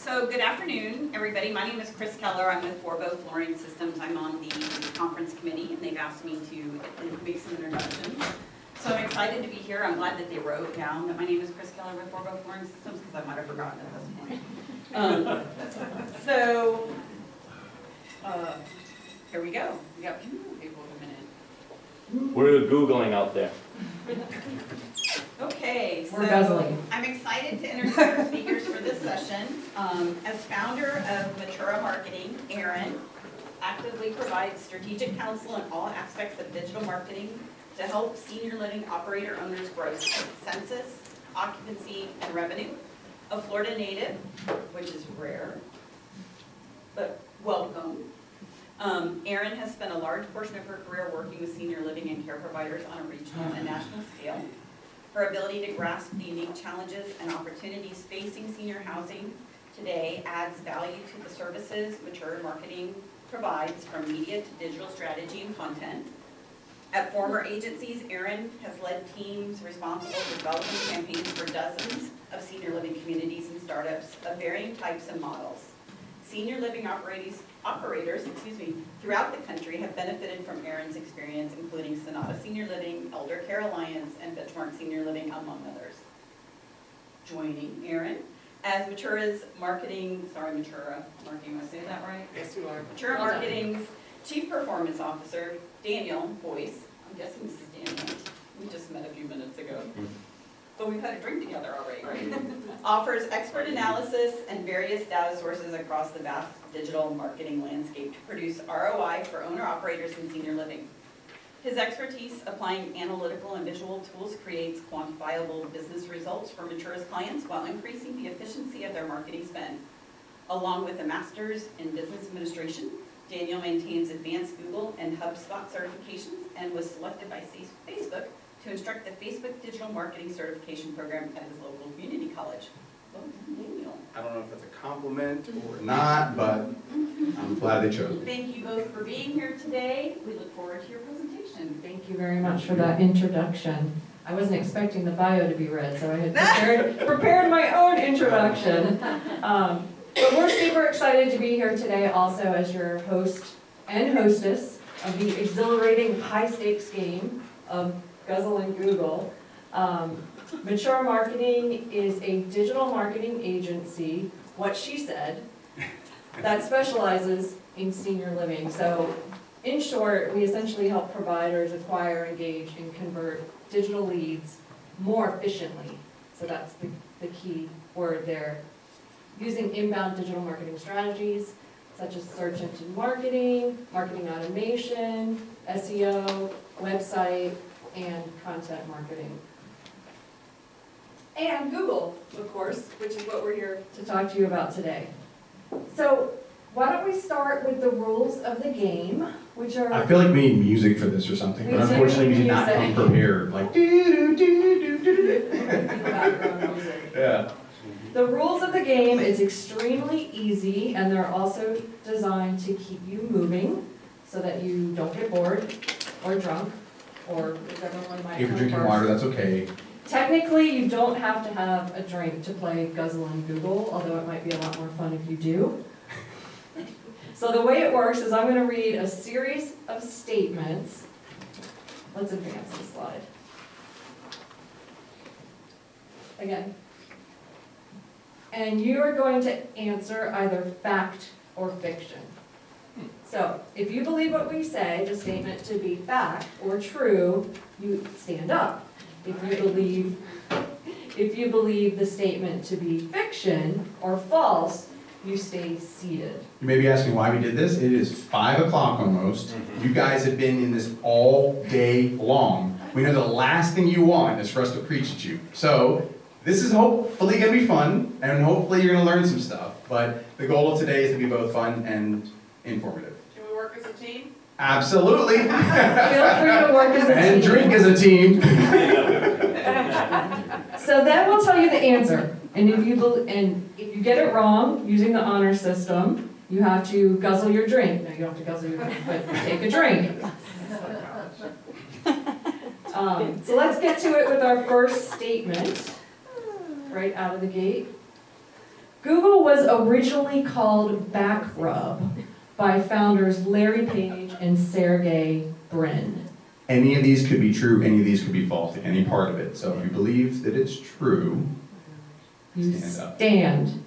So good afternoon, everybody. My name is Chris Keller. I'm with Forbo Flooring Systems. I'm on the conference committee, and they've asked me to make some introductions. So I'm excited to be here. I'm glad that they wrote down that my name is Chris Keller with Forbo Flooring Systems, because I might have forgotten at this point. Here we go. We got people in a minute. We're Googling out there. Okay, We're guzzling. I'm excited to introduce our speakers for this session. As founder of Matura Marketing, Erin actively provides strategic counsel in all aspects of digital marketing to help senior living operator owners grow census, occupancy, and revenue. A Florida native, which is rare, but welcome. Erin has spent a large portion of her career working with senior living and care providers on a regional and national scale. Her ability to grasp the unique challenges and opportunities facing senior housing today adds value to the services Matura Marketing provides, from media to digital strategy and content. At former agencies, Erin has led teams responsible for developing campaigns for dozens of senior living communities and startups of varying types and models. Senior living operators throughout the country have benefited from Erin's experience, including Sonata Senior Living, Elder Care Alliance, and Benchmark Senior Living, among others. Joining Erin as Matura's marketing, Matura Marketing, am I saying that right? Yes, you are. Matura Marketing's Chief Performance Officer, Daniel Boyce. I'm guessing this is Daniel. We just met a few minutes ago. But we've had a drink together already, right? Offers expert analysis and various data sources across the vast digital marketing landscape to produce ROI for owner-operators in senior living. His expertise applying analytical and visual tools creates quantifiable business results for Matura's clients while increasing the efficiency of their marketing spend. Along with a master's in business administration, Daniel maintains advanced Google and HubSpot certifications and was selected by Facebook to instruct the Facebook Digital Marketing Certification Program at his local community college. Well, Daniel. I don't know if that's a compliment or not, but I'm glad they chose me. Thank you both for being here today. We look forward to your presentation. Thank you very much for that introduction. I wasn't expecting the bio to be read, so I had prepared my own introduction. But we're super excited to be here today also as your host and hostess of the exhilarating high-stakes game of Guzzle and Google. Mature Marketing is a digital marketing agency, what she said, that specializes in senior living. So in short, we essentially help providers acquire, engage, and convert digital leads more efficiently. So that's the key word there. Using inbound digital marketing strategies, such as search engine marketing, marketing automation, SEO, website, and content marketing. And Google, of course, which is what we're here to talk to you about today. So why don't we start with the rules of the game, which are... I feel like we need music for this or something, but unfortunately we did not come prepared. Like, yeah. The rules of the game is extremely easy, and they're also designed to keep you moving so that you don't get bored or drunk or whichever one might If you're come drinking first. water, that's okay. Technically, you don't have to have a drink to play Guzzle and Google, although it might be a lot more fun if you do. So the way it works is I'm going to read a series of statements. Let's advance the slide. Again. And you are going to answer either fact or fiction. So if you believe what we say, the statement to be fact or true, you stand up. If you believe the statement to be fiction or false, you stay seated. You may be asking why we did this. It is 5 o'clock almost. You guys have been in this all day long. We know the last thing you want is for us to preach at you. So this is hopefully going to be fun, and hopefully you're going to learn some stuff. But the goal of today is to be both fun and informative. Can we work as a team? Absolutely. Feel free to work as a team. And drink as a team. So then we'll tell you the answer. And if you get it wrong, using the honor system, you have to guzzle your drink. No, you don't have to guzzle your drink, but take a drink. So let's get to it with our first statement, right out of the gate. Google was originally called Backrub by founders Larry Page and Sergey Brin. Any of these could be true, any of these could be false, any part of it. So if you believe that it's true, You stand up. stand.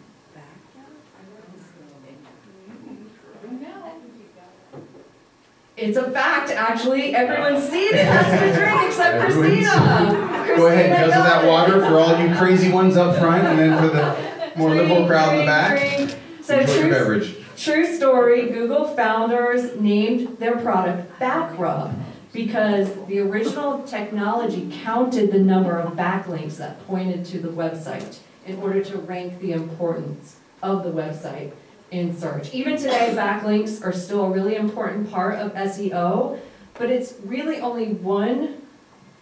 It's a fact, actually. Everyone seated has to drink except Everyone's Christina. Go ahead, Christina guzzle that got it. water for all you crazy ones up front, and then for the more liberal crowd in the back, Drink. So enjoy your true, beverage. true story, Google founders named their product Backrub because the original technology counted the number of backlinks that pointed to the website in order to rank the importance of the website in search. Even today, backlinks are still a really important part of SEO, but it's really only one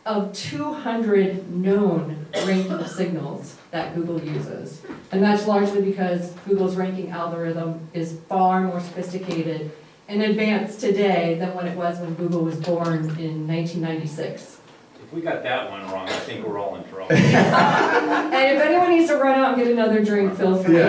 of 200 known ranking signals that Google uses. And that's largely because Google's ranking algorithm is far more sophisticated and advanced today than when it was when Google was born in 1996. If we got that one wrong, I think we're all in trouble. And if anyone needs to run out and get another drink, feel free.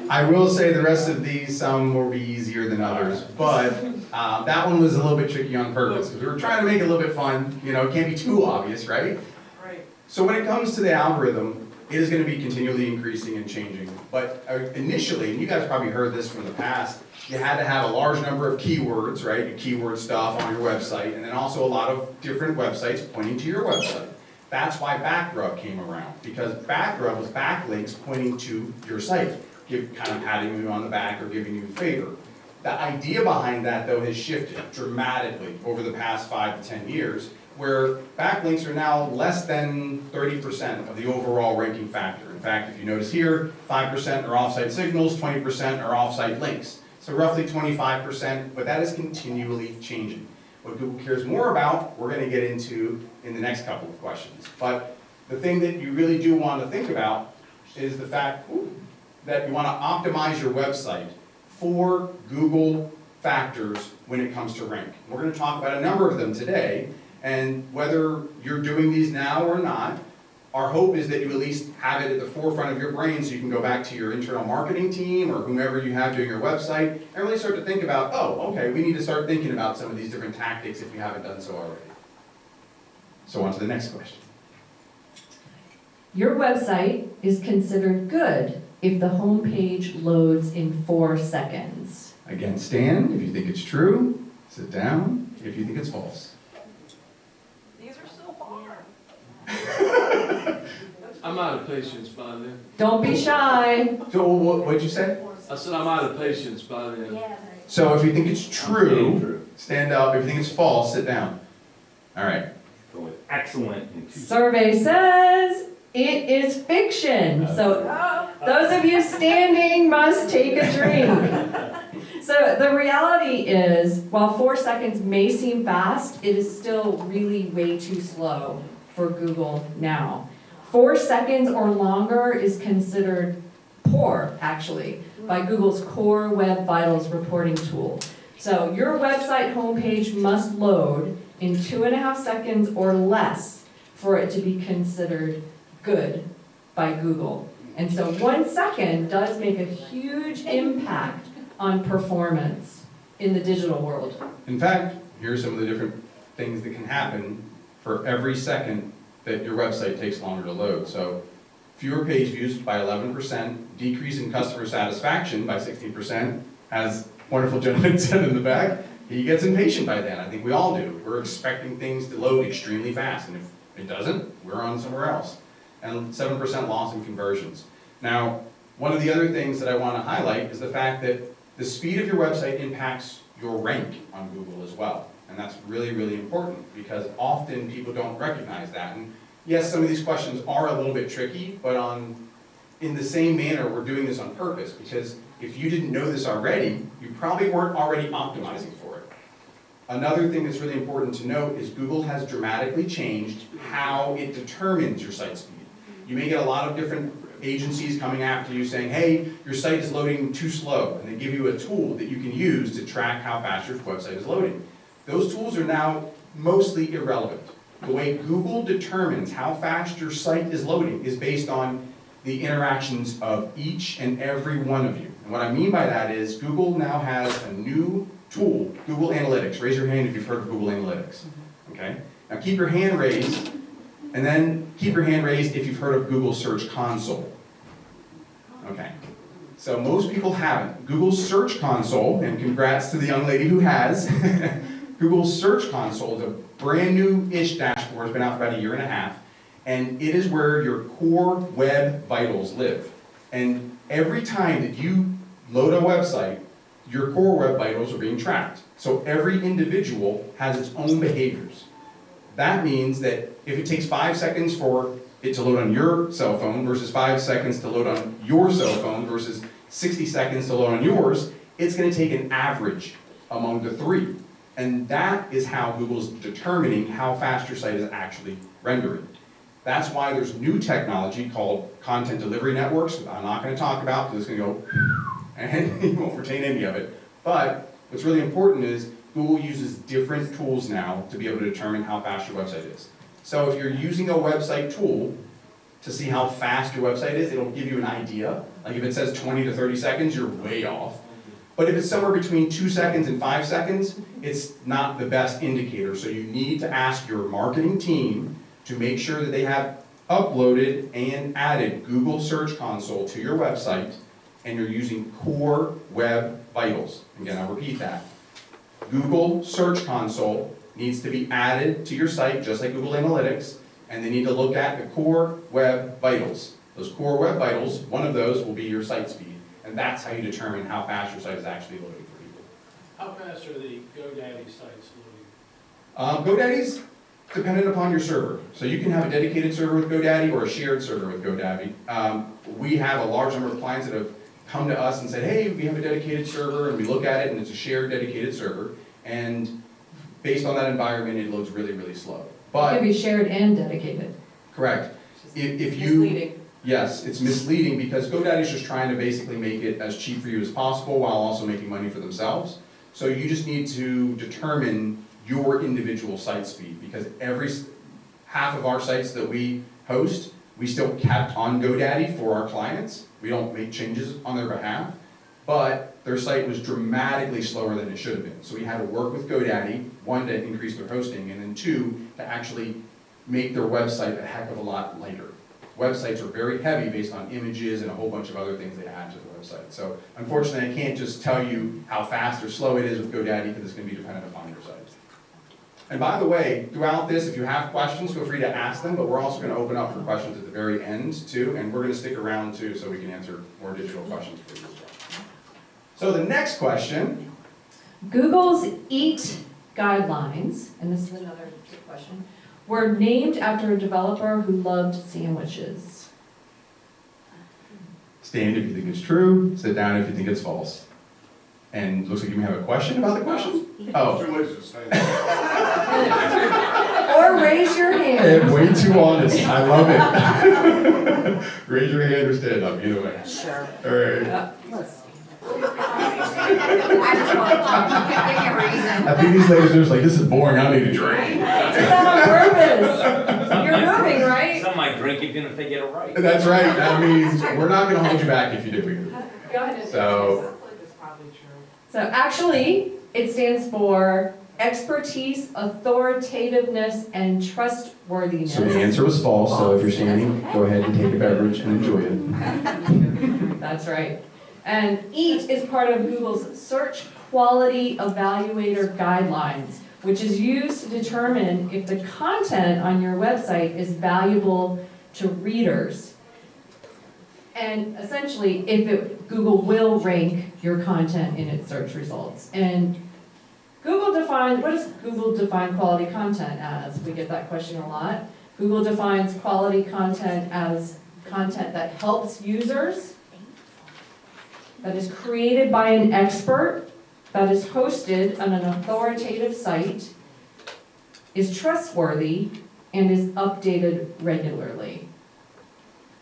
I will say the rest of these, some will be easier than others, but that one was a little bit tricky on purpose, because we were trying to make it a little bit fun, you know, it can't be too obvious, right? Right. So when it comes to the algorithm, it is going to be continually increasing and changing, but initially, and you guys probably heard this from the past, you had to have a large number of keywords, right, your keyword stuff on your website, and then also a lot of different websites pointing to your website. That's why Backrub came around, because Backrub was backlinks pointing to your site, kind of patting you on the back or giving you a favor. The idea behind that, though, has shifted dramatically over the past 5 to 10 years, where backlinks are now less than 30% of the overall ranking factor. In fact, if you notice here, 5% are offsite signals, 20% are offsite links. So roughly 25%, but that is continually changing. What Google cares more about, we're going to get into in the next couple of questions. But the thing that you really do want to think about is the fact that you want to optimize your website for Google factors when it comes to rank. We're going to talk about a number of them today, and whether you're doing these now or not, our hope is that you at least have it at the forefront of your brain so you can go back to your internal marketing team or whomever you have doing your website and really start to think about, oh, okay, we need to start thinking about some of these different tactics if you haven't done so already. So on to the next question. Your website is considered good if the home page loads in 4 seconds. Again, stand if you think it's true, sit down if you think it's false. These are so hard. I'm out of patience by then. Don't be shy. So what'd you say? I said I'm out of patience by then. So if you think it's true, stand up. If you think it's false, sit down. All right. Go with excellent in 2 Survey says it is fiction. So those of you standing must take a drink. So the reality is, while 4 seconds may seem fast, it is still really way too slow for Google now. 4 seconds or longer is considered poor, actually, by Google's Core Web Vitals reporting tool. So your website homepage must load in 2.5 seconds or less for it to be considered good by Google. And so 1 second does make a huge impact on performance in the digital world. In fact, here are some of the different things that can happen for every second that your website takes longer to load. So fewer page views by 11%, decrease in customer satisfaction by 16%, as wonderful gentleman said in the back. He gets impatient by then. I think we all do. We're expecting things to load extremely fast, and if it doesn't, we're on somewhere else. And 7% loss in conversions. Now, one of the other things that I want to highlight is the fact that the speed of your website impacts your rank on Google as well. And that's really, really important because often people don't recognize that. And yes, some of these questions are a little bit tricky, but in the same manner, we're doing this on purpose because if you didn't know this already, you probably weren't already optimizing for it. Another thing that's really important to note is Google has dramatically changed how it determines your site speed. You may get a lot of different agencies coming after you saying, hey, your site is loading too slow, and they give you a tool that you can use to track how fast your website is loading. Those tools are now mostly irrelevant. The way Google determines how fast your site is loading is based on the interactions of each and every one of you. And what I mean by that is Google now has a new tool, Google Analytics. Raise your hand if you've heard of Google Analytics. Okay? Now keep your hand raised, and then keep your hand raised if you've heard of Google Search Console. Okay. So most people haven't. Google Search Console, and congrats to the young lady who has, Google Search Console is a brand new-ish dashboard. It's been out for about a year and a half, and it is where your core web vitals live. And every time that you load a website, your core web vitals are being tracked. So every individual has its own behaviors. That means that if it takes 5 seconds for it to load on your cell phone versus 5 seconds to load on your cell phone versus 60 seconds to load on yours, it's going to take an average among the three. And that is how Google's determining how fast your site is actually rendering. That's why there's new technology called content delivery networks, that I'm not going to talk about because it's going to go and you won't retain any of it. But what's really important is Google uses different tools now to be able to determine how fast your website is. So if you're using a website tool to see how fast your website is, it'll give you an idea. Like if it says 20 to 30 seconds, you're way off. But if it's somewhere between 2 seconds and 5 seconds, it's not the best indicator. So you need to ask your marketing team to make sure that they have uploaded and added Google Search Console to your website, and you're using core web vitals. Again, I'll repeat that. Google Search Console needs to be added to your site, just like Google Analytics, and they need to look at the core web vitals. Those core web vitals, one of those will be your site speed, and that's how you determine how fast your site is actually loading for people. How fast are the GoDaddy sites loading? GoDaddy's dependent upon your server. So you can have a dedicated server with GoDaddy or a shared server with GoDaddy. We have a large number of clients that have come to us and said, hey, we have a dedicated server, and we look at it and it's a shared dedicated server, and based on that environment, it loads really, really slow. It But, can be shared and dedicated. correct. If you, Misleading. yes, it's misleading because GoDaddy's just trying to basically make it as cheap for you as possible while also making money for themselves. So you just need to determine your individual site speed, because half of our sites that we host, we still kept on GoDaddy for our clients. We don't make changes on their behalf, but their site was dramatically slower than it should have been. So we had to work with GoDaddy, one, to increase their hosting, and then two, to actually make their website a heck of a lot lighter. Websites are very heavy based on images and a whole bunch of other things they add to the website. So unfortunately, I can't just tell you how fast or slow it is with GoDaddy because it's going to be dependent upon your site. And by the way, throughout this, if you have questions, feel free to ask them, but we're also going to open up for questions at the very end too, and we're going to stick around too so we can answer more digital questions for you as well. So the next question. Google's EAT guidelines, and this is another good question, were named after a developer who loved sandwiches. Stand if you think it's true, sit down if you think it's false. And looks like you may have a question about the question? Oh. Too lazy to say. Or raise your hand. And way too honest, I love it. Raise your hand or stand up, either way. Sure. All right. I just want to give me a reason. I think these ladies are just like, this is boring, I need a drink. Did that on purpose. You're moving, right? Some might drink even if they get it right. That's right, I mean, we're not gonna hold you back if you do. Go ahead. So, So actually, it stands for expertise, authoritativeness, and trustworthiness. so the answer was false, so if you're standing, go ahead and take a beverage and enjoy it. That's right. And EAT is part of Google's Search Quality Evaluator Guidelines, which is used to determine if the content on your website is valuable to readers. And essentially, Google will rank your content in its search results. And what does Google define quality content as? We get that question a lot. Google defines quality content as content that helps users, that is created by an expert, that is hosted on an authoritative site, is trustworthy, and is updated regularly.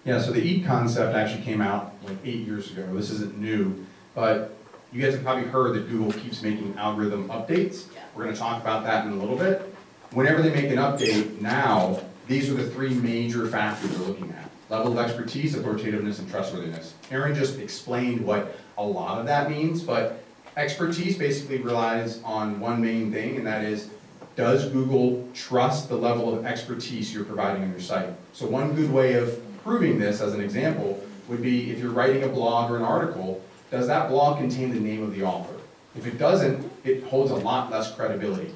Yeah, so the EAT concept actually came out like 8 years ago. This isn't new, but you guys have probably heard that Google keeps making algorithm updates. We're gonna talk about that in a little bit. Whenever they make an update now, these are the three major factors they're looking at. level of expertise, authoritativeness, and trustworthiness. Erin just explained what a lot of that means, but expertise basically relies on one main thing, and that is, does Google trust the level of expertise you're providing on your site? So one good way of proving this, as an example, would be if you're writing a blog or an article, does that blog contain the name of the author? If it doesn't, it holds a lot less credibility.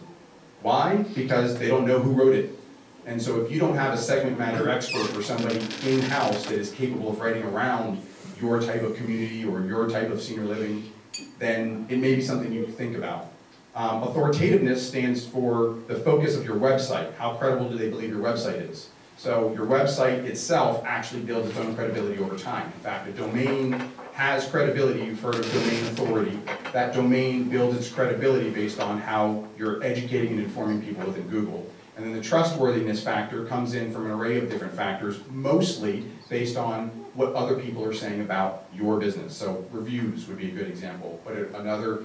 Why? Because they don't know who wrote it. And so if you don't have a subject matter expert or somebody in-house that is capable of writing around your type of community or your type of senior living, then it may be something you think about. Authoritativeness stands for the focus of your website. How credible do they believe your website is? So your website itself actually builds its own credibility over time. In fact, a domain has credibility. You've heard of domain authority. That domain builds its credibility based on how you're educating and informing people within Google. And then the trustworthiness factor comes in from an array of different factors, mostly based on what other people are saying about your business. So reviews would be a good example. But another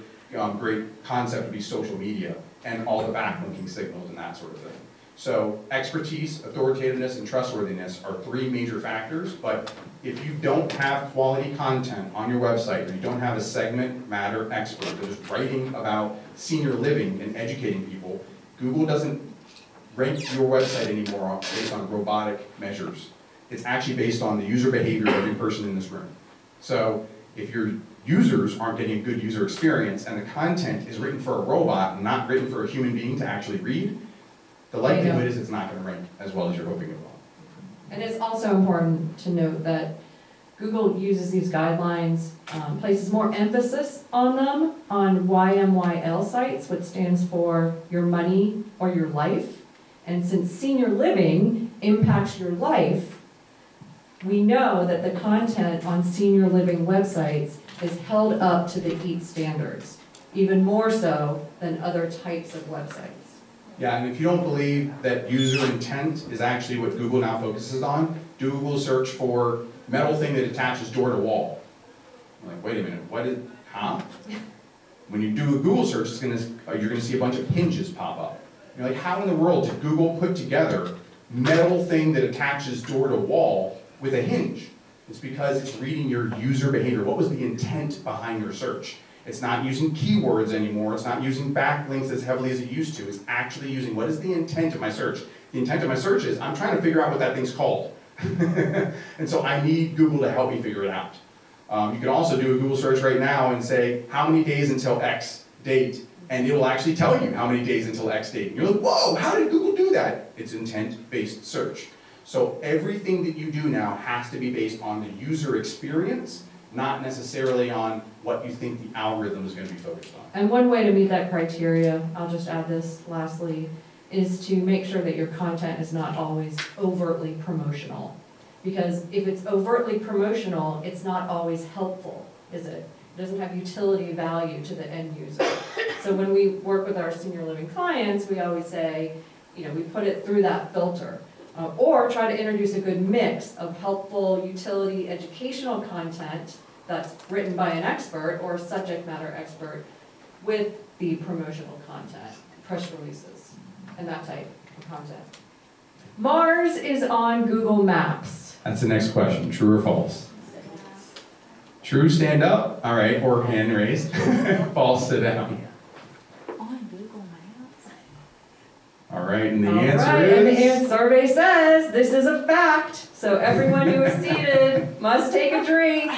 great concept would be social media and all the backlinking signals and that sort of thing. So expertise, authoritativeness, and trustworthiness are three major factors, but if you don't have quality content on your website, or you don't have a segment matter expert that is writing about senior living and educating people, Google doesn't rank your website anymore based on robotic measures. It's actually based on the user behavior of every person in this room. So if your users aren't getting a good user experience and the content is written for a robot, not written for a human being to actually read, the likelihood is it's not going to rank as well as you're hoping it will. And it's also important to note that Google uses these guidelines, places more emphasis on them on YMYL sites, which stands for your money or your life. And since senior living impacts your life, we know that the content on senior living websites is held up to the HEAT standards, even more so than other types of websites. Yeah, and if you don't believe that user intent is actually what Google now focuses on, do a Google search for metal thing that attaches door to wall. You're like, wait a minute, huh? When you do a Google search, you're gonna see a bunch of hinges pop up. You're like, how in the world did Google put together metal thing that attaches door to wall with a hinge? It's because it's reading your user behavior. What was the intent behind your search? It's not using keywords anymore. It's not using backlinks as heavily as it used to. It's actually using, what is the intent of my search? The intent of my search is, I'm trying to figure out what that thing's called. And so I need Google to help me figure it out. You can also do a Google search right now and say, how many days until X date? And it will actually tell you how many days until X date. And you're like, whoa, how did Google do that? It's intent-based search. So everything that you do now has to be based on the user experience, not necessarily on what you think the algorithm is going to be focused on. And one way to meet that criteria, I'll just add this lastly, is to make sure that your content is not always overtly promotional. Because if it's overtly promotional, it's not always helpful, is it? It doesn't have utility value to the end user. So when we work with our senior living clients, we always say, we put it through that filter. Or try to introduce a good mix of helpful, utility, educational content that's written by an expert or a subject matter expert with the promotional content, press releases, and that type of content. Mars is on Google Maps. That's the next question, true or false? True, stand up. All right, or hand raised. False, sit down. On Google Maps? All right, and the All answer right, is? and the survey says this is a fact. So everyone who is seated must take a drink.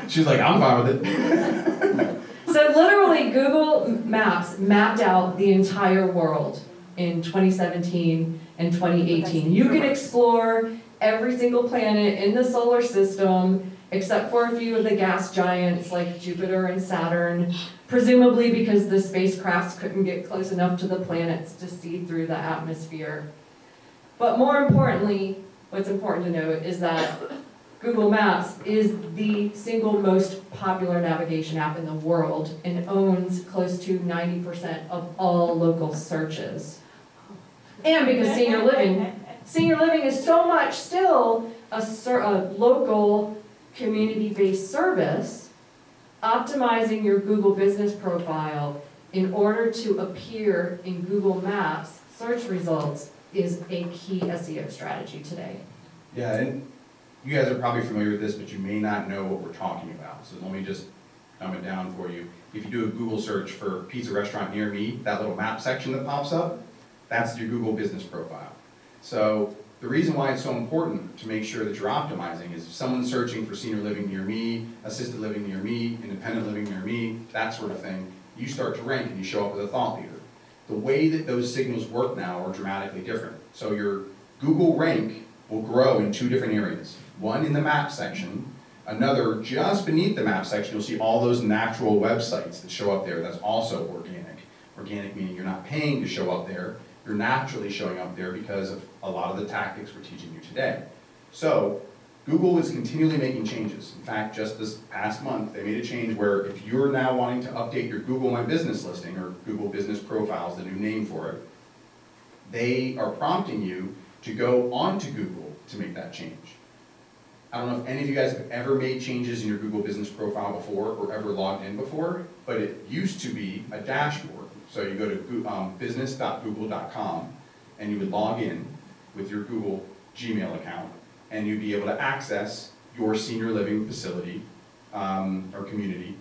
She's like, I'm fine with it. So literally, Google Maps mapped out the entire world in 2017 and 2018. You can explore every single planet in the solar system, except for a few of the gas giants like Jupiter and Saturn, presumably because the spacecrafts couldn't get close enough to the planets to see through the atmosphere. But more importantly, what's important to note is that Google Maps is the single most popular navigation app in the world and owns close to 90% of all local searches. And because senior living is so much still a local community-based service, optimizing your Google business profile in order to appear in Google Maps search results is a key SEO strategy today. Yeah, and you guys are probably familiar with this, but you may not know what we're talking about. So let me just dumb it down for you. If you do a Google search for pizza restaurant near me, that little map section that pops up, that's your Google business profile. So the reason why it's so important to make sure that you're optimizing is if someone's searching for senior living near me, assisted living near me, independent living near me, that sort of thing, you start to rank and you show up as a thought leader. The way that those signals work now are dramatically different. So your Google rank will grow in two different areas. One in the map section, another just beneath the map section, you'll see all those natural websites that show up there. That's also organic. Organic meaning you're not paying to show up there. You're naturally showing up there because of a lot of the tactics we're teaching you today. So Google is continually making changes. In fact, just this past month, they made a change where if you're now wanting to update your Google My Business listing, or Google Business Profiles, the new name for it, they are prompting you to go onto Google to make that change. I don't know if any of you guys have ever made changes in your Google Business Profile before or ever logged in before, but it used to be a dashboard. So you go to business.google.com and you would log in with your Google Gmail account and you'd be able to access your senior living facility or community,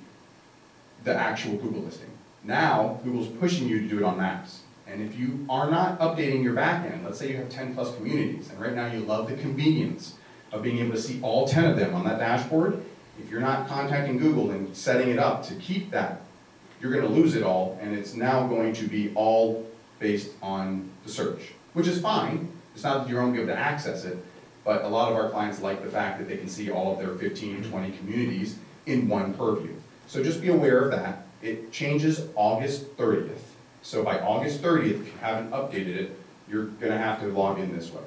the actual Google listing. Now, Google's pushing you to do it on Maps. And if you are not updating your backend, let's say you have 10 plus communities, and right now you love the convenience of being able to see all 10 of them on that dashboard, if you're not contacting Google and setting it up to keep that, you're gonna lose it all, and it's now going to be all based on the search, which is fine. It's not that you won't be able to access it, but a lot of our clients like the fact that they can see all of their 15, 20 communities in one purview. So just be aware of that. It changes August 30th. So by August 30th, if you haven't updated it, you're gonna have to log in this way.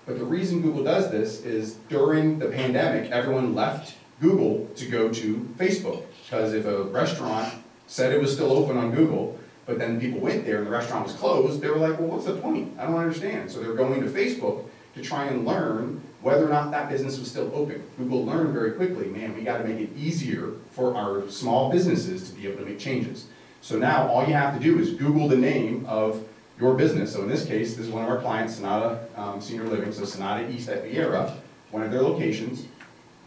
But the reason Google does this is during the pandemic, everyone left Google to go to Facebook. Because if a restaurant said it was still open on Google, but then people went there and the restaurant was closed, they were like, well, what's the point? I don't understand. So they're going to Facebook to try and learn whether or not that business was still open. Google learned very quickly, man, we gotta make it easier for our small businesses to be able to make changes. So now all you have to do is Google the name of your business. So in this case, this is one of our clients, Sonata Senior Living, so Sonata East at Vieira, one of their locations.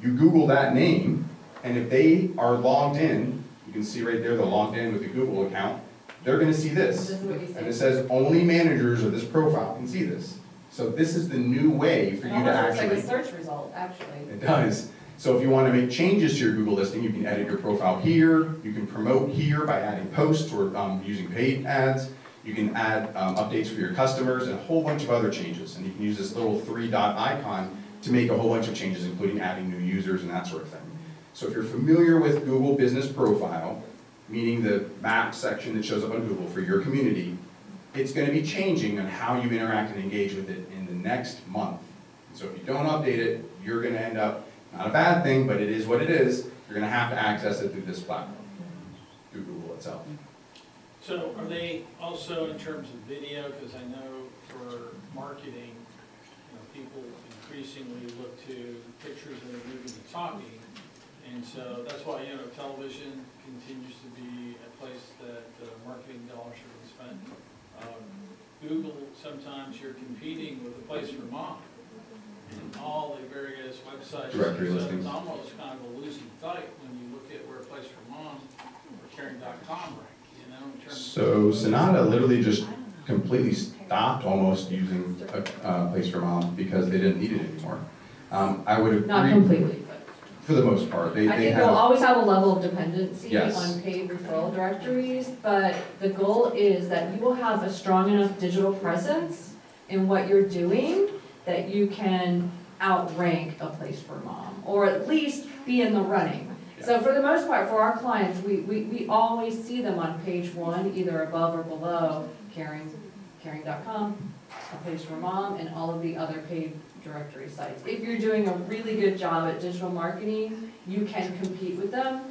You Google that name, and if they are logged in, you can see right there, they're logged in with a Google account, they're gonna see this. This is what you And say. it says only managers of this profile can see this. So this is the new way for It you to almost looks like actually. a search result, actually. It does. So if you want to make changes to your Google listing, you can edit your profile here, you can promote here by adding posts or using paid ads, you can add updates for your customers and a whole bunch of other changes. And you can use this little 3-dot icon to make a whole bunch of changes, including adding new users and that sort of thing. So if you're familiar with Google Business Profile, meaning the map section that shows up on Google for your community, it's going to be changing on how you interact and engage with it in the next month. So if you don't update it, you're going to end up, not a bad thing, but it is what it is, you're going to have to access it through this platform, through Google itself. So are they also in terms of video, because I know for marketing, people increasingly look to pictures that are moving and talking, and so that's why, television continues to be a place that marketing dollars are being spent. Google, sometimes you're competing with a place for mom and all the various websites. Directory So listings. it's almost kind of a losing fight when you look at where a place for mom or caring.com rank, in terms of. So Sonata literally just completely stopped almost using a place for mom because they didn't need it anymore. I would agree. Not completely, but. For the most part, they I think have. you'll always have a level of dependency Yes. on paid referral directories, but the goal is that you will have a strong enough digital presence in what you're doing that you can outrank a place for mom, or at least be in the running. So for the most part, for our clients, we always see them on page one, either above or below caring.com, a place for mom, and all of the other paid directory sites. If you're doing a really good job at digital marketing, you can compete with them.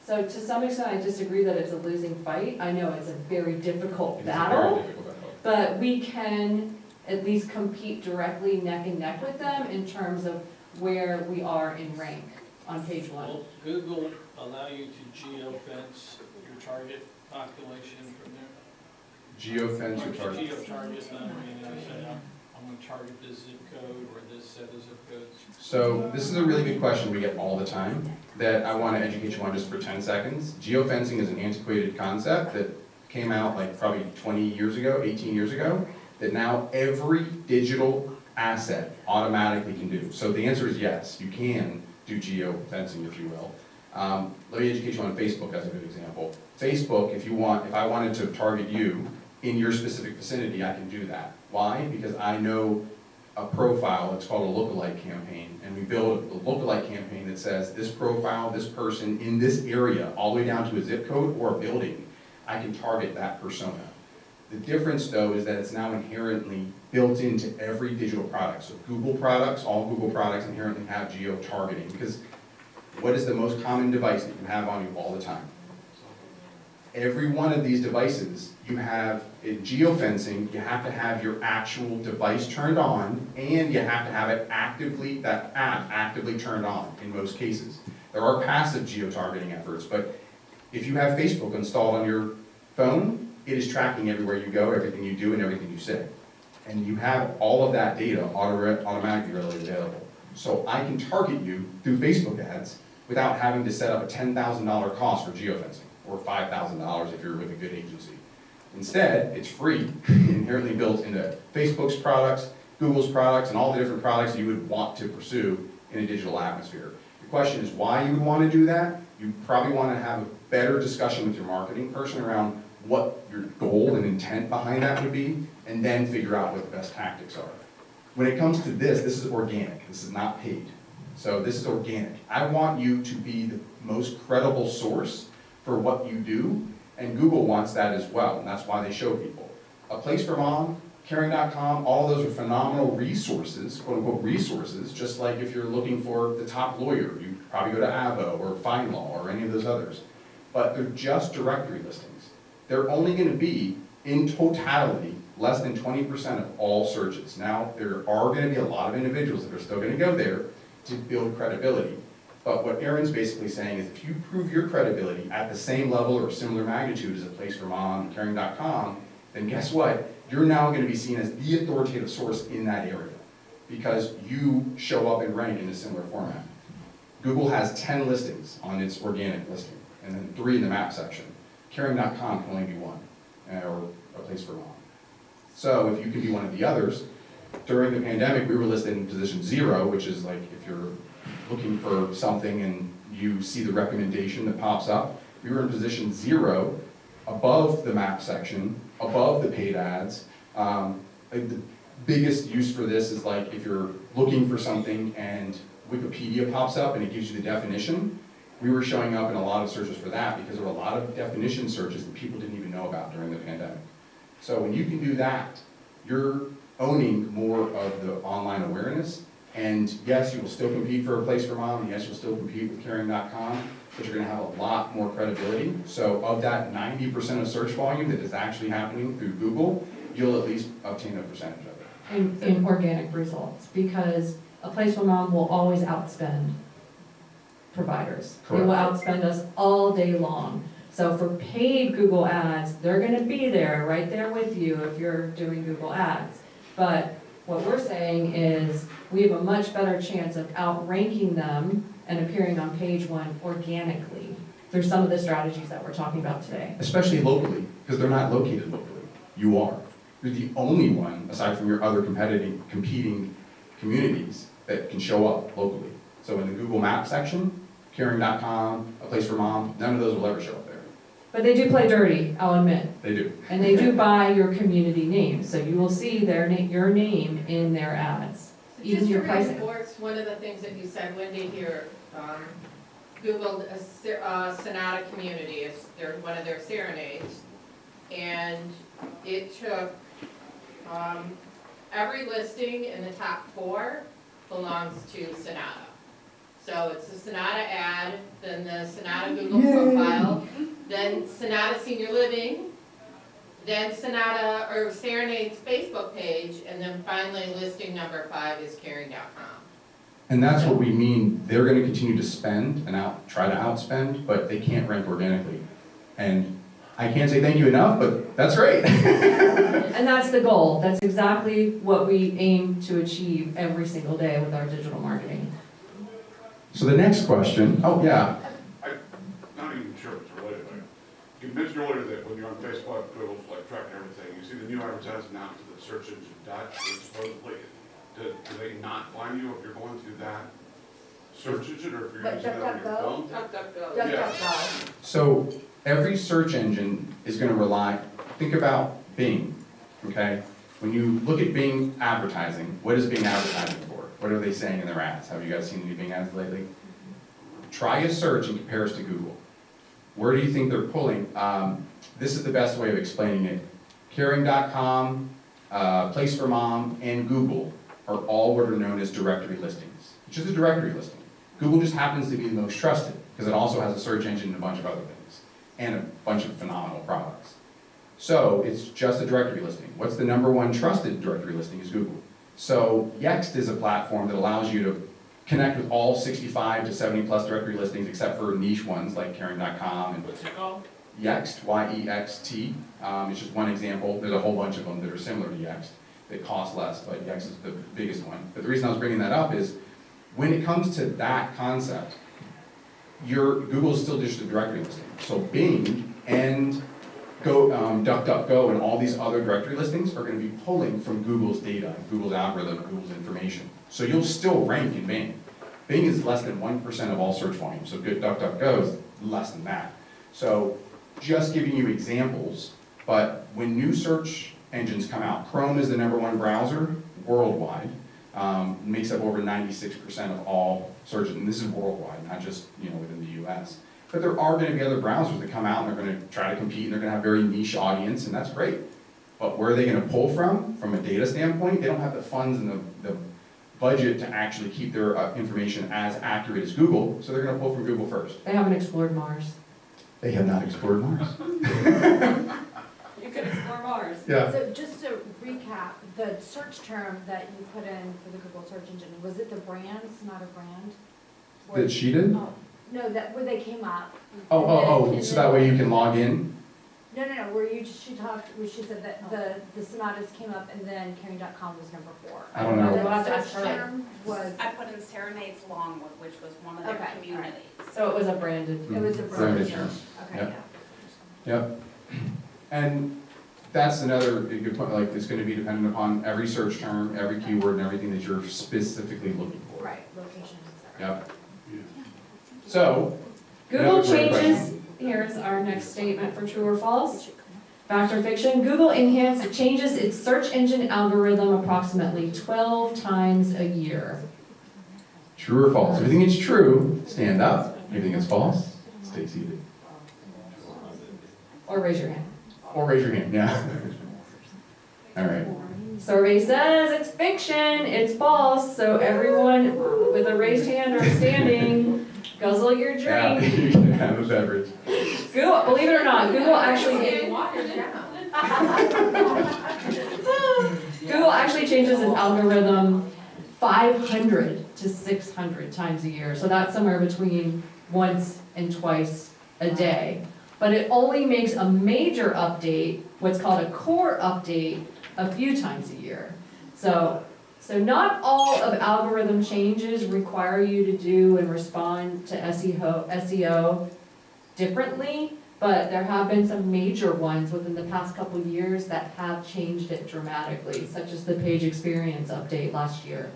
So to some extent, I disagree that it's a losing fight. I know it's a very difficult It's a very battle, difficult battle. but we can at least compete directly neck and neck with them in terms of where we are in rank on page one. Will Google allow you to geofence your target population from there? Geofence or target. Geo-target them, you say, I'm I'm gonna target this zip code or this set of zip codes? So this is a really good question we get all the time that I want to educate you on just for 10 seconds. Geofencing is an antiquated concept that came out like probably 20 years ago, 18 years ago, that now every digital asset automatically can do. So the answer is yes, you can do geofencing, if you will. Let me educate you on Facebook as a good example. Facebook, if I wanted to target you in your specific vicinity, I can do that. Why? Because I know a profile, it's called a lookalike campaign, and we build a lookalike campaign that says this profile, this person in this area, all the way down to a zip code or a building, I can target that persona. The difference though is that it's now inherently built into every digital product. So Google products, all Google products inherently have geo-targeting, because what is the most common device that you have on you all the time? Every one of these devices, you have, in geofencing, you have to have your actual device turned on, and you have to have it actively, that app actively turned on in most cases. There are passive geo-targeting efforts, but if you have Facebook installed on your phone, it is tracking everywhere you go, everything you do, and everything you say. And you have all of that data automatically readily available. So I can target you through Facebook ads without having to set up a $10,000 cost for geofencing, or $5,000 if you're with a good agency. Instead, it's free, inherently built into Facebook's products, Google's products, and all the different products you would want to pursue in a digital atmosphere. The question is why you would want to do that. You probably want to have a better discussion with your marketing person around what your goal and intent behind that would be, and then figure out what the best tactics are. When it comes to this is organic. This is not paid. So this is organic. I want you to be the most credible source for what you do, and Google wants that as well, and that's why they show people. A Place for Mom, Caring.com, all of those are phenomenal resources, quote unquote resources, just like if you're looking for the top lawyer, you probably go to Avo or FindLaw or any of those others. But they're just directory listings. They're only going to be, in totality, less than 20% of all searches. Now, there are going to be a lot of individuals that are still going to go there to build credibility. But what Erin's basically saying is if you prove your credibility at the same level or similar magnitude as A Place for Mom, Caring.com, then guess what? You're now going to be seen as the authoritative source in that area because you show up and rank in a similar format. Google has 10 listings on its organic listing, and then 3 in the map section. Caring.com can only be 1, or A Place for Mom. So if you can be one of the others, during the pandemic, we were listed in position 0, which is like if you're looking for something and you see the recommendation that pops up, we were in position 0, above the map section, above the paid ads. The biggest use for this is like if you're looking for something and Wikipedia pops up and it gives you the definition, we were showing up in a lot of searches for that because there were a lot of definition searches that people didn't even know about during the pandemic. So when you can do that, you're owning more of the online awareness. And yes, you will still compete for A Place for Mom, and yes, you'll still compete with Caring.com, but you're going to have a lot more credibility. So of that 90% of search volume that is actually happening through Google, you'll at least obtain a percentage of it. In organic results, because A Place for Mom will always outspend providers. They will outspend us all day long. So for paid Google ads, they're going to be there, right there with you if you're doing Google ads. But what we're saying is we have a much better chance of outranking them and appearing on page 1 organically through some of the strategies that we're talking about today. Especially locally, because they're not located locally. You are. You're the only one, aside from your other competing communities, that can show up locally. So in the Google Maps section, Caring.com, A Place for Mom, none of those will ever show up there. But they do play dirty, I'll admit. They do. And they do buy your community name, so you will see your name in their ads, even Just to your pricing. reinforce one of the things that you said, Wendy, here, Googled a Sonata community, it's one of their serenades, and it took, every listing in the top 4 belongs to Sonata. So it's the Sonata ad, then the Sonata Google profile, then Sonata Senior Living, then Sonata or Serenade's Facebook page, and then finally listing number 5 is Caring.com. And that's what we mean. They're going to continue to spend and try to outspend, but they can't rank organically. And I can't say thank you enough, but that's great. And that's the goal. That's exactly what we aim to achieve every single day with our digital marketing. So the next question, oh, yeah. Not even sure if it's related, but you mentioned earlier that when you're on Facebook, Google's like tracking everything, you see the new advertisement now to the search engine Dutch, supposedly, do they not find you if you're going through that search engine, or if you're But using it on your phone? DuckDuckGo. So every search engine is going to rely, think about Bing, okay? When you look at Bing advertising, what is Bing advertising for? What are they saying in their ads? Have you guys seen any Bing ads lately? Try a search and compare us to Google. Where do you think they're pulling? This is the best way of explaining it. Caring.com, Place for Mom, and Google are all what are known as directory listings. It's just a directory listing. Google just happens to be the most trusted because it also has a search engine and a bunch of other things and a bunch of phenomenal products. So it's just a directory listing. What's the number one trusted directory listing is Google. So Yext is a platform that allows you to connect with all 65 to 70 plus directory listings except for niche ones like Caring.com and What's it called? Yext, Y-E-X-T. It's just one example. There's a whole bunch of them that are similar to Yext that cost less, but Yext is the biggest one. But the reason I was bringing that up is when it comes to that concept, Google is still just a directory listing. So Bing and DuckDuckGo and all these other directory listings are going to be pulling from Google's data, Google's algorithm, Google's information. So you'll still rank in Bing. Bing is less than 1% of all search volume, so good DuckDuckGo is less than that. So just giving you examples, but when new search engines come out, Chrome is the #1 browser worldwide, makes up over 96% of all searches, and this is worldwide, not just within the US. But there are going to be other browsers that come out and they're going to try to compete and they're going to have very niche audience, and that's great. But where are they going to pull from a data standpoint? They don't have the funds and the budget to actually keep their information as accurate as Google, so they're going to pull from Google first. They haven't explored Mars. They have not explored Mars. You could explore Mars. Yeah. So just to recap, the search term that you put in for the Google search engine, was it the brands, not a brand? Or- That she did? Oh, no, that, where they came up. Oh, so that way you can log in? No, where she said that the Sonatas came up and then Caring.com was number 4. I don't know. We'll have to The ask search her. term was, I put in Serenades Longwood, which was one of their Okay, all right. communities. So it was a branded. it was a Branded brand. term. Okay, Yep. yeah. Yep. And that's another good point, like it's going to be dependent upon every search term, every keyword, and everything that you're specifically looking for. Right, location, etc. Yep. So, Google another great changes, here's our next statement for true or false. Fact or fiction, Google changes its search engine algorithm approximately 12 times a year. true or false? Everything that's true, stand up. Everything that's false, stay seated. Or raise your hand. Or raise your hand, yeah. All right. Survey says it's fiction, it's false, so everyone with a raised hand or standing, guzzle your Yeah, drink. you can have a beverage. Google, believe it or not, Google actually changes its algorithm 500 to 600 times a year. So that's somewhere between once and twice a day. But it only makes a major update, what's called a core update, a few times a year. So not all of algorithm changes require you to do and respond to SEO differently, but there have been some major ones within the past couple of years that have changed it dramatically, such as the page experience update last year.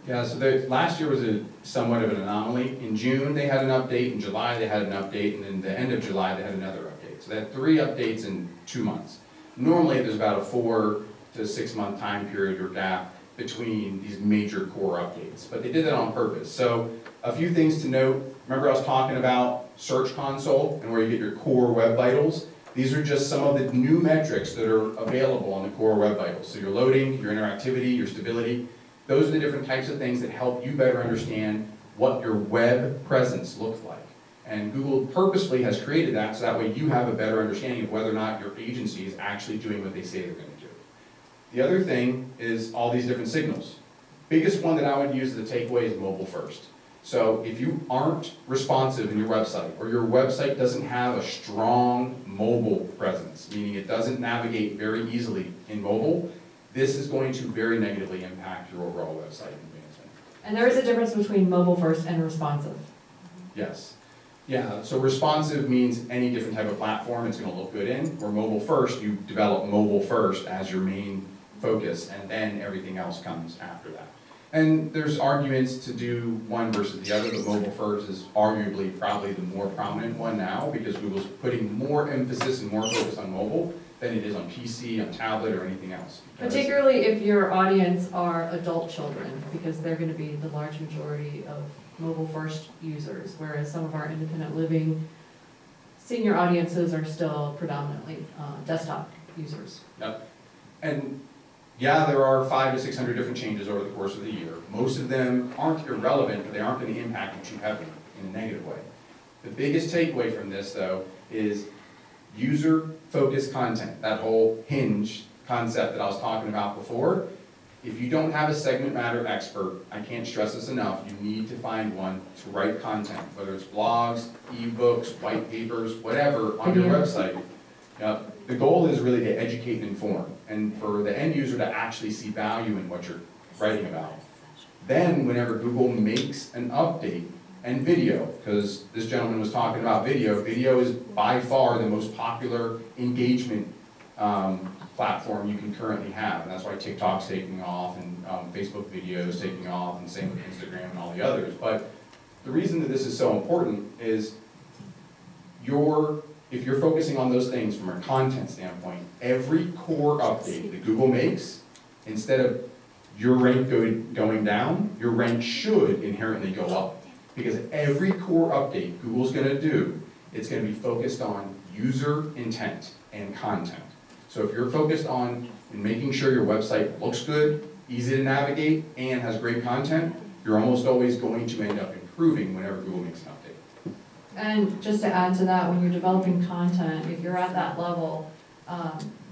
Yeah, so last year was somewhat of an anomaly. In June, they had an update. In July, they had an update. And then the end of July, they had another update. So they had 3 updates in 2 months. Normally, there's about a 4 to 6 month time period or gap between these major core updates. But they did that on purpose. So a few things to note. Remember I was talking about Search Console and where you get your core web vitals? These are just some of the new metrics that are available on the core web vitals. So your loading, your interactivity, your stability. Those are the different types of things that help you better understand what your web presence looks like. And Google purposefully has created that so that way you have a better understanding of whether or not your agency is actually doing what they say they're going to do. The other thing is all these different signals. Biggest one that I would use as a takeaway is mobile first. So if you aren't responsive in your website, or your website doesn't have a strong mobile presence, meaning it doesn't navigate very easily in mobile, this is going to very negatively impact your overall website advancement. And there is a difference between mobile first and responsive. Yes. Yeah, so responsive means any different type of platform it's gonna look good in, or mobile first, you develop mobile first as your main focus, and then everything else comes after that. And there's arguments to do one versus the other, but mobile first is arguably probably the more prominent one now, because Google's putting more emphasis and more focus on mobile than it is on PC, on tablet, or anything else. Because- Particularly if your audience are adult children, because they're gonna be the large majority of mobile first users, whereas some of our independent living senior audiences are still predominantly desktop users. And yeah, there are 500 to 600 different changes over the course of the year. Most of them aren't irrelevant, but they aren't going to impact you too heavily in a negative way. The biggest takeaway from this, though, is user-focused content, that whole hinge concept that I was talking about before. If you don't have a subject matter expert, I can't stress this enough, you need to find one to write content, whether it's blogs, ebooks, white papers, whatever, on your website. The goal is really to educate and inform, and for the end user to actually see value in what you're writing about. Then, whenever Google makes an update, and video, because this gentleman was talking about video, video is by far the most popular engagement platform you can currently have, and that's why TikTok's taking off, and Facebook videos taking off, and same with Instagram and all the others. But the reason that this is so important is if you're focusing on those things from a content standpoint, every core update that Google makes, instead of your rank going down, your rank should inherently go up. Because every core update Google's gonna do, it's gonna be focused on user intent and content. So if you're focused on making sure your website looks good, easy to navigate, and has great content, you're almost always going to end up improving whenever Google makes an update. And just to add to that, when you're developing content, if you're at that level,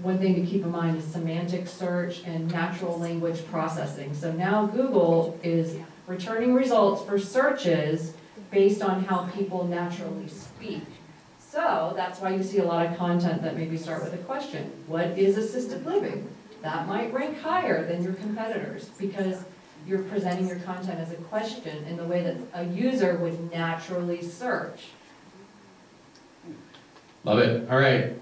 one thing to keep in mind is semantic search and natural language processing. So now Google is returning results for searches based on how people naturally speak. So that's why you see a lot of content that maybe start with a question. What is assisted living? That might rank higher than your competitors because you're presenting your content as a question in the way that a user would naturally search. Love it. All right.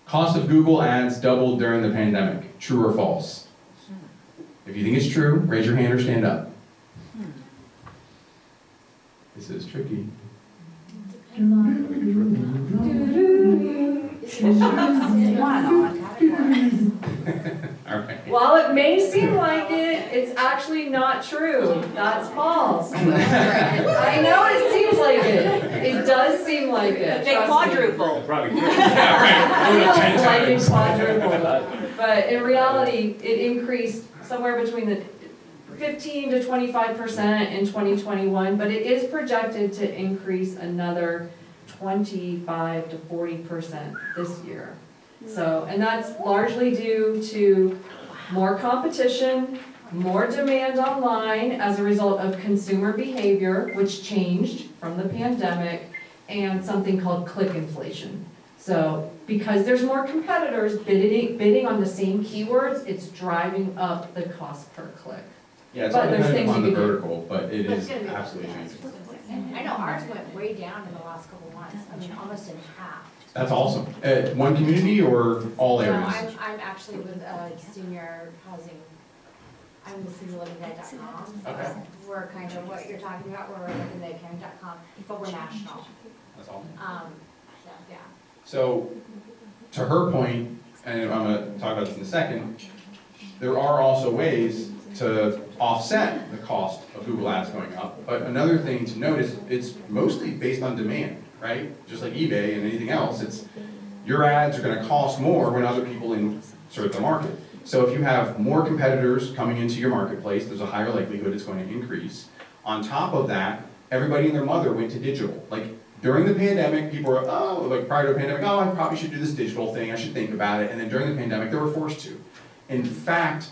Cost of Google ads doubled during the pandemic. True or false? If you think it's true, raise your hand or stand up. This is tricky. All right. While it may seem like it, it's actually not true. That's false. I know it seems like it. It does seem like it. They trust me. quadruple. Probably. Feels like it quadrupled. But in reality, it increased somewhere between the 15 to 25% in 2021, but it is projected to increase another 25 to 40% this year. So, and that's largely due to more competition, more demand online as a result of consumer behavior, which changed from the pandemic, and something called click inflation. So, because there's more competitors bidding on the same keywords, it's driving up the cost per click. Yeah, it's But all there's dependent things upon you the can do. vertical, but it But is it's gonna be- absolutely changing. I know ours went way down in the last couple months, I mean, almost in half. That's awesome. One community or all No, areas? I'm actually with senior housing, I'm with seniorlivingguide.com. Okay. We're kind of what you're talking about, we're looking at caring.com, but we're national. That's awesome. So, yeah. So, to her point, and I'm gonna talk about this in a second, there are also ways to offset the cost of Google Ads going up. But another thing to notice, it's mostly based on demand, right? Just like eBay and anything else, it's your ads are gonna cost more when other people insert the market. So if you have more competitors coming into your marketplace, there's a higher likelihood it's going to increase. On top of that, everybody and their mother went to digital. Like during the pandemic, people were, prior to the pandemic, I probably should do this digital thing, I should think about it. And then during the pandemic, they were forced to. In fact,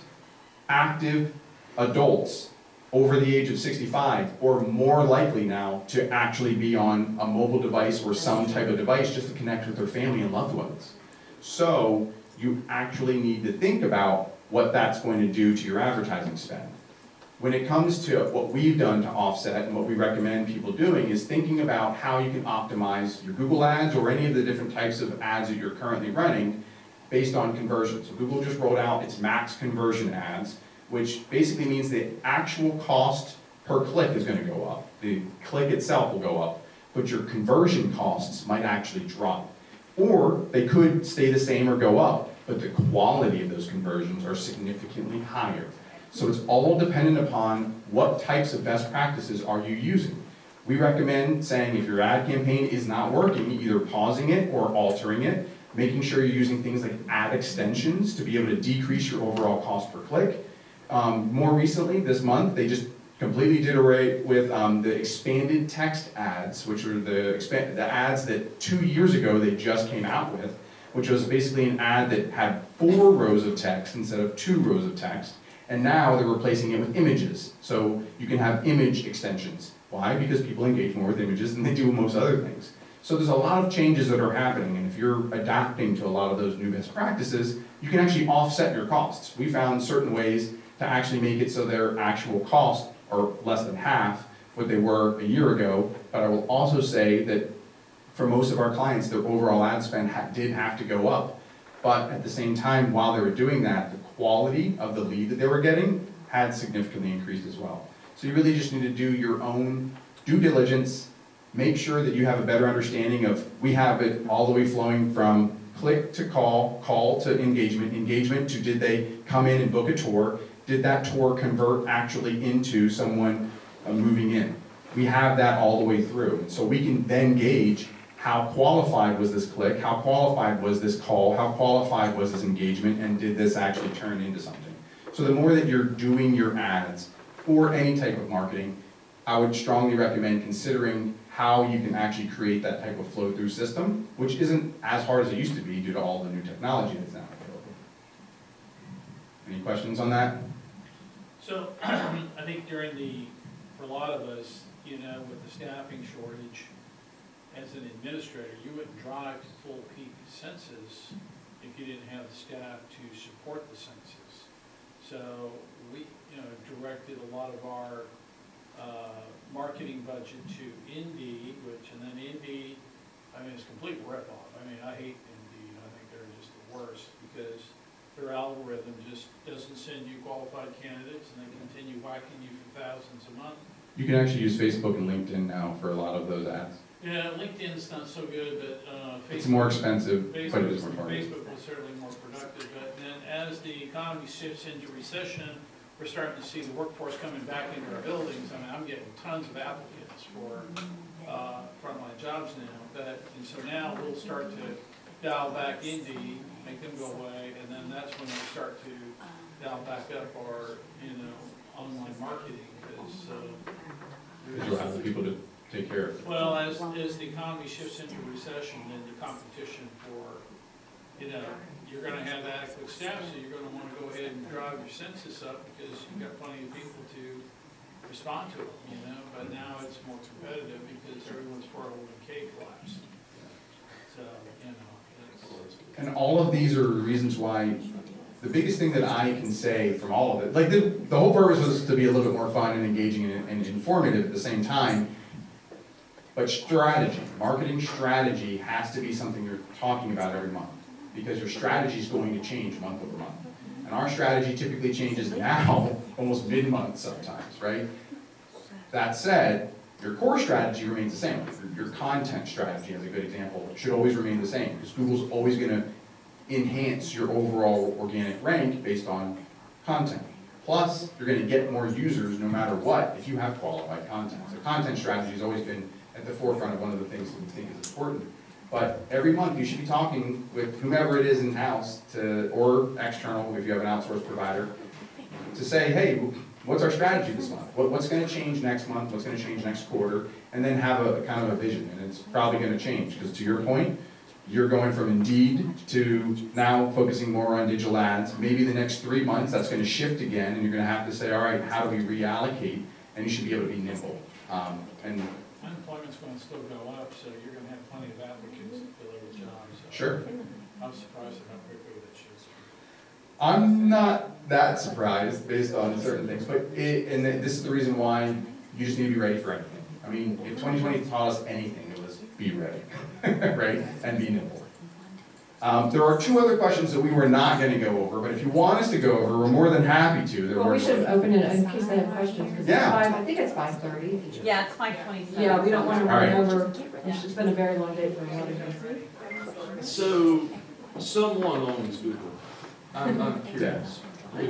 active adults over the age of 65 or more likely now to actually be on a mobile device or some type of device just to connect with their family and loved ones. So you actually need to think about what that's going to do to your advertising spend. When it comes to what we've done to offset and what we recommend people doing is thinking about how you can optimize your Google ads or any of the different types of ads that you're currently running based on conversion. So Google just rolled out its max conversion ads, which basically means the actual cost per click is going to go up. The click itself will go up, but your conversion costs might actually drop. Or they could stay the same or go up, but the quality of those conversions are significantly higher. So it's all dependent upon what types of best practices are you using. We recommend saying if your ad campaign is not working, either pausing it or altering it, making sure you're using things like ad extensions to be able to decrease your overall cost per click. More recently, this month, they just completely did away with the expanded text ads, which were the ads that 2 years ago they just came out with, which was basically an ad that had 4 rows of text instead of 2 rows of text. And now they're replacing it with images. So you can have image extensions. Why? Because people engage more with images than they do with most other things. So there's a lot of changes that are happening, and if you're adapting to a lot of those new best practices, you can actually offset your costs. We found certain ways to actually make it so their actual costs are less than half what they were a year ago. But I will also say that for most of our clients, their overall ad spend did have to go up. But at the same time, while they were doing that, the quality of the lead that they were getting had significantly increased as well. So you really just need to do your own due diligence, make sure that you have a better understanding of, we have it all the way flowing from click to call, call to engagement, engagement to did they come in and book a tour, did that tour convert actually into someone moving in. We have that all the way through. So we can then gauge how qualified was this click, how qualified was this call, how qualified was this engagement, and did this actually turn into something? So the more that you're doing your ads or any type of marketing, I would strongly recommend considering how you can actually create that type of flow-through system, which isn't as hard as it used to be due to all the new technology that's now available. Any questions on that? So, I think for a lot of us, with the staffing shortage, as an administrator, you wouldn't drive to full peak census if you didn't have the staff to support the census. So we, directed a lot of our marketing budget to Indeed, and then Indeed, it's a complete ripoff. I hate Indeed. I think they're just the worst because their algorithm just doesn't send you qualified candidates, and they continue whacking you for thousands a month. You can actually use Facebook and LinkedIn now for a lot of those ads. Yeah, LinkedIn's not so good, but Facebook. It's more expensive, but it is more targeted. Facebook was certainly more productive, but then as the economy shifts into recession, we're starting to see the workforce coming back into our buildings. I'm getting tons of applicants for frontline jobs now, and so now we'll start to dial back Indeed, make them go away, and then that's when we start to dial back up our, online marketing, because You'll have the people to take care of it. well, as the economy shifts into recession, then the competition for, you're gonna have adequate staff, so you're gonna wanna go ahead and drive your census up because you've got plenty of people to respond to them, but now it's more competitive because everyone's 401k collapsed. So, And all of these are reasons why, the biggest thing that I can say from all of it, like the whole purpose was to be a little bit more fun and engaging and informative at the same time, but strategy, marketing strategy has to be something you're talking about every month, because your strategy is going to change month over month. And our strategy typically changes now, almost mid-month sometimes, right? That said, your core strategy remains the same. Your content strategy, as a good example, should always remain the same, because Google's always going to enhance your overall organic rank based on content. Plus, you're going to get more users no matter what if you have qualified content. So content strategy has always been at the forefront of one of the things that we think is important. But every month you should be talking with whomever it is in-house or external if you have an outsourced provider to say, hey, what's our strategy this month? What's going to change next month? What's going to change next quarter? And then have a kind of a vision. And it's probably going to change because to your point, you're going from Indeed to now focusing more on digital ads. Maybe the next 3 months, that's gonna shift again, and you're gonna have to say, all right, how do we reallocate? And you should be able to be nimble. And Unemployment's gonna still go up, so you're gonna have plenty of applicants to fill every job, so. sure, I'm surprised at how quickly that shifts. I'm not that surprised based on certain things, but this is the reason why you just need to be ready for anything. I mean, if 2020 taught us anything, it was be ready, right? And be nimble. There are 2 other questions that we were not gonna go over, but if you want us to go over, we're more than happy to. Well, we should open it in case they have questions, because Yeah. I think it's 5:30. Yeah, it's 5:27. Yeah, we don't want to All right. run over, it's been a very long day for a lot of us. So, someone owns Google. I'm curious. Who?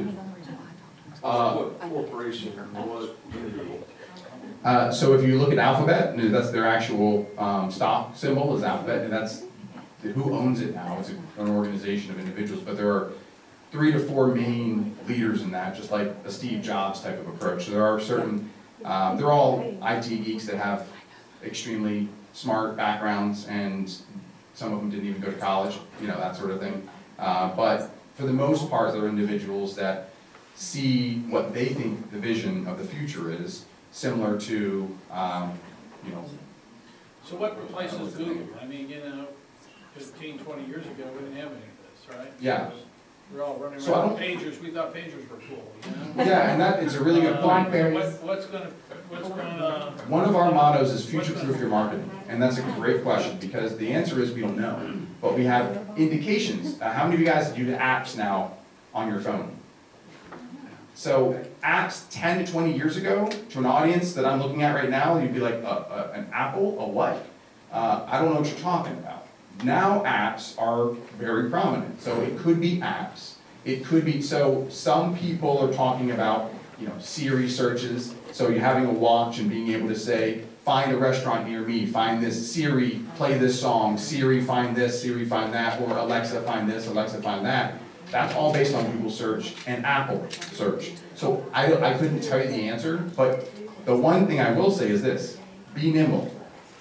What corporation, what entity? So if you look at Alphabet, that's their actual stock symbol is Alphabet, and that's who owns it now. It's an organization of individuals, but there are 3 to 4 main leaders in that, just like a Steve Jobs type of approach. So there are certain, they're all IT geeks that have extremely smart backgrounds, and some of them didn't even go to college, you know, that sort of thing. But for the most part, they're individuals that see what they think the vision of the future is, similar to, you know. So what replaces Google? I mean, 15, 20 years ago, we didn't have any of this, right? Yeah. We're all running So I around don't- with pagers, we thought pagers were cool, you know? Yeah, and that is a really good point. Blackberries. What's gonna, One of our mottos is future-proof your marketing, and that's a great question, because the answer is we don't know, but we have indications. How many of you guys use apps now on your phone? So apps 10 to 20 years ago, to an audience that I'm looking at right now, you'd be like, an Apple, a what? I don't know what you're talking about. Now apps are very prominent, so it could be apps. It could be, so some people are talking about, you know, Siri searches, so you're having a watch and being able to say, find a restaurant near me, find this, Siri, play this song, Siri, find this, Siri, find that, or Alexa, find this, Alexa, find that. That's all based on Google search and Apple search. So I couldn't tell you the answer, but the one thing I will say is this, be nimble.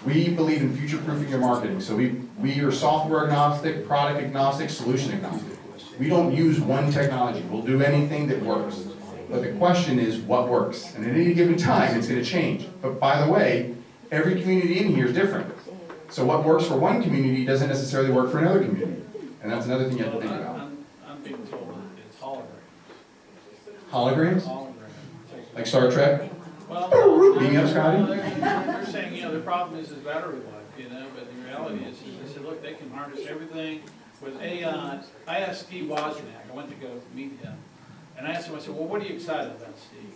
We believe in future-proofing your marketing, so we are software agnostic, product agnostic, solution agnostic. We don't use one technology, we'll do anything that works. But the question is, what works? And at any given time, it's gonna change. But by the way, every community in here is different. So what works for one community doesn't necessarily work for another community. And that's another thing you have to think about. I'm being told that it's holograms. Holograms? Holograms. Like Star Trek? Well, Beam me up, Scotty? they're saying, the problem is battery life, but the reality is they said, look, they can harness everything with AI. I asked Steve Wozniak, I went to go meet him, and I asked him, I said, well, what are you excited about, Steve?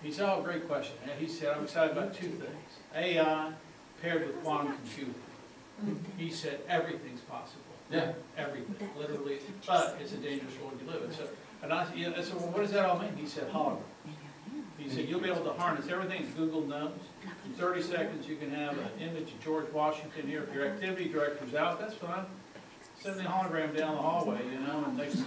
He said, oh, great question. And he said, I'm excited about 2 things. AI paired with quantum computing. He said, everything's possible. Yeah. Everything, literally, but it's a dangerous world you live in. So, and I said, well, what does that all mean? He said, hologram. He said, you'll be able to harness everything that Google knows. In 30 seconds, you can have an image of George Washington here. If your activity director's out, that's fine. Send the hologram down the hallway, and they can,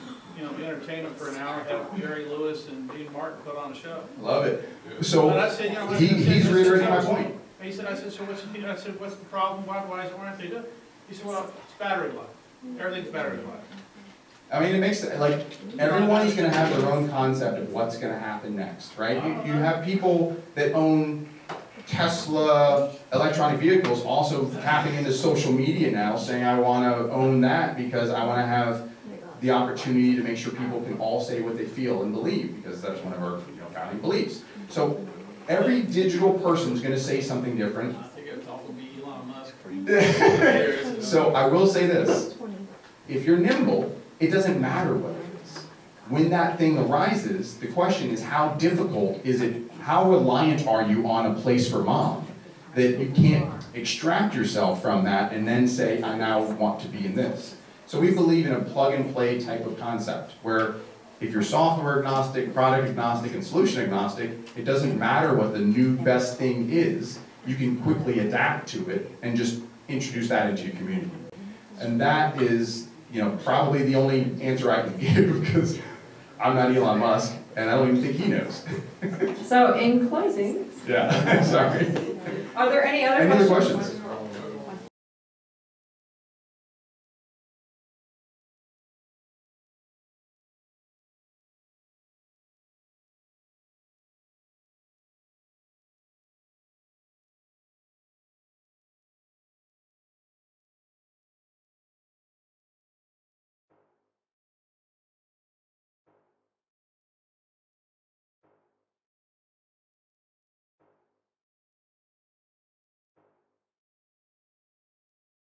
entertain them for an hour, have Jerry Lewis and Dean Martin put on a show. Love it. So But I said, he's reiterating my point. He said, so what's the problem? Why aren't they doing it? He said, well, it's battery life. Everything's battery life. I mean, it makes, like, everyone's gonna have their own concept of what's gonna happen next, right? You have people that own Tesla electronic vehicles also tapping into social media now, saying, I wanna own that because I wanna have the opportunity to make sure people can all say what they feel and believe, because that's one of our founding beliefs. So every digital person's gonna say something different. I think it's all going to be Elon Musk. So I will say this, if you're nimble, it doesn't matter what it is. When that thing arises, the question is how difficult is it, how reliant are you on a place for mom that you can't extract yourself from that and then say, I now want to be in this. So we believe in a plug and play type of concept where if you're software agnostic, product agnostic, and solution agnostic, it doesn't matter what the new best thing is, you can quickly adapt to it and just introduce that into your community. And that is, probably the only answer I can give because I'm not Elon Musk and I don't even think he knows. So in closing, Yeah, sorry. are there any other Any other questions? questions?